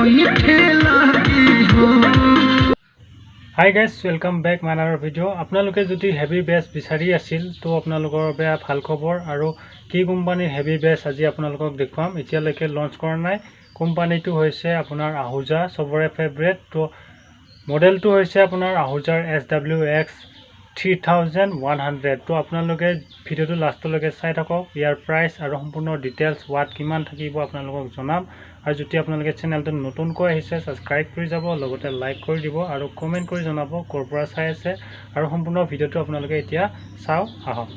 Hi guys, welcome back my another video. আপোনালোকে যদি heavy বেছ বিচাৰি আছিল তো আপোনালোকৰ বাবে ভাল খবৰ আৰু কি কোম্পানীৰ হেভি বেছ আজি আপোনালোকক দেখুৱাম। এতিয়ালৈকে লঞ্চ কৰা নাই। কোম্পানীটো হৈছে আপোনাৰ আহুজা, সবৰে ফেভৰেট। তো মডেলটো হৈছে আপোনাৰ আহুজাৰ SWX 3100। তো আপোনালোকে ভিডিওটো লাষ্টলৈকে চাই থাকক। ইয়াৰ প্ৰাইচ আৰু সম্পূৰ্ণ ডিটেইলছ ওয়াট কিমান থাকিব আপোনালোকক জনাম। আৰু যদি আপোনালোকে চেনেলটো নতুনকৈ আহিছে সাবস্ক্ৰাইব কৰি যাব, লগতে লাইক কৰি দিব আৰু কমেন্ট কৰি জনাব ক'ৰ পৰা চাই আছে। আৰু সম্পূৰ্ণ ভিডিওটো আপোনালোকে এতিয়া চাও আহক।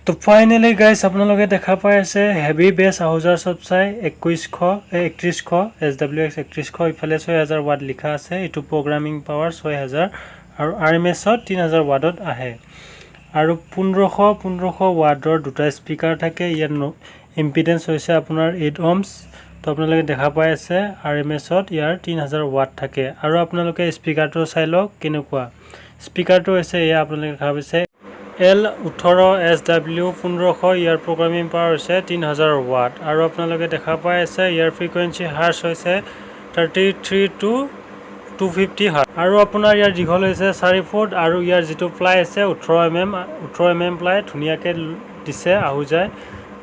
তো ফাইনালি গাইস আপোনালোকে দেখা পাই আছে হেভি বেছ আহুজাৰ সবচাই 3100 SWX 3100 ইফালে 6000 ওয়াট লিখা আছে। এটো প্ৰগ্ৰামিং পাৱাৰ 6000 আৰু RMS 3000 ওয়াটত আহে আৰু 1500 ওয়াটৰ দুটা স্পিকাৰ থাকে। ইয়াৰ ইম্পিডেন্স হৈছে আপোনাৰ 8 ohms। তো আপোনালোকে দেখা পাই আছে RMS ইয়াৰ 3000 ওয়াট থাকে আৰু আপোনালোকে স্পিকাৰটো চাই লওক কেনেকুৱা। স্পিকাৰটো হৈছে এয়া আপোনালোকে দেখা পাইছে L18 SW 1500। ইয়াৰ প্ৰগ্ৰামিং পাৱাৰ হৈছে 3000 ওয়াট আৰু আপোনালোকে দেখা পাই আছে ইয়াৰ ফ্ৰিকুৱেন্সি হাৰ্জ হৈছে 33 to 250 হাৰ্জ আৰু আপোনাৰ ইয়াৰ দীঘল হৈছে 4 ফুট আৰু ইয়াৰ যেটো প্লাই আছে 18 mm প্লাই ধুনিয়াকে দিছে আহুজাই।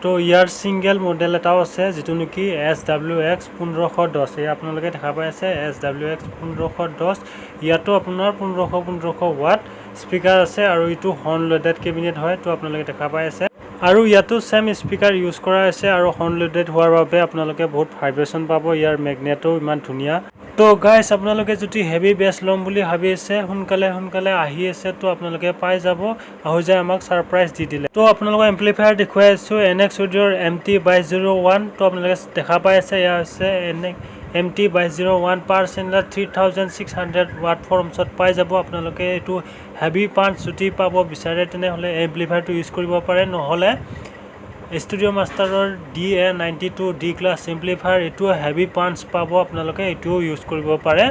তো ইয়াৰ সিঙ্গেল মডেল এটাও আছে যেটো নেকি SWX 1510। এই আপোনালোকে দেখা পাই আছে SWX 1510। ইয়াতো আপোনাৰ 1500 ওয়াট স্পিকাৰ আছে আৰু ইটো হৰ্ন লোডেড কেবিনেট হয়। তো আপোনালোকে দেখা পাই আছে আৰু ইয়াতো সেম স্পিকাৰ ইউজ কৰা আছে আৰু হৰ্ন লোডেড হোৱাৰ বাবে আপোনালোকে বহুত ভাইব্ৰেচন পাব। ইয়াৰ মেগনেটো ইমান ধুনিয়া। তো গাইস আপোনালোকে যদি হেভি বেছ লম বুলি ভাবি আছে সোনকালে আহি আছে তো আপোনালোকে পাই যাব। আহুজাই আমাক সাৰপ্ৰাইজ দি দিলে। তো আপোনালোকৰ এম্প্লিফায়াৰ দেখুৱাই আছো NX Audioৰ MT2201। তো আপোনালোকে দেখা পাই আছে এয়া হৈছে MT2201 পাৰ চেনেলত 3600 ওয়াট ফৰ্মছত পাই যাব। আপোনালোকে এটো হেভি পাঞ্চ যদি পাব বিচাৰে তেনেহলে এম্প্লিফায়াৰটো ইউজ কৰিব পাৰে, নহলে ষ্টুডিও মাষ্টাৰৰ DA92 D ক্লাছ এম্প্লিফায়াৰ এটো হেভি পাঞ্চ পাব, আপোনালোকে এটো ইউজ কৰিব পাৰে।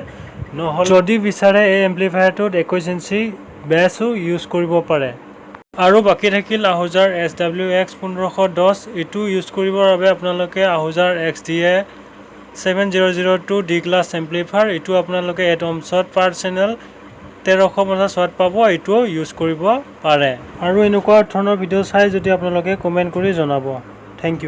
নহলে যদি বিচাৰে এই এম্প্লিফায়াৰটোত 21 ইঞ্চি বেছো ইউজ কৰিব পাৰে। আৰু বাকি থাকিল আহুজাৰ SWX 1510। এটো ইউজ কৰিবৰ বাবে আপোনালোকে আহুজাৰ XDA 7002 D ক্লাছ এম্প্লিফায়াৰ এটো আপোনালোকে 8 ohmছত পাৰ চেনেল 1350 ওয়াট পাব, এটো ইউজ কৰিব পাৰে। আৰু এনেকুৱা ধৰণৰ ভিডিও চাই যদি আপোনালোকে কমেন্ট কৰি জনাব। Thank U.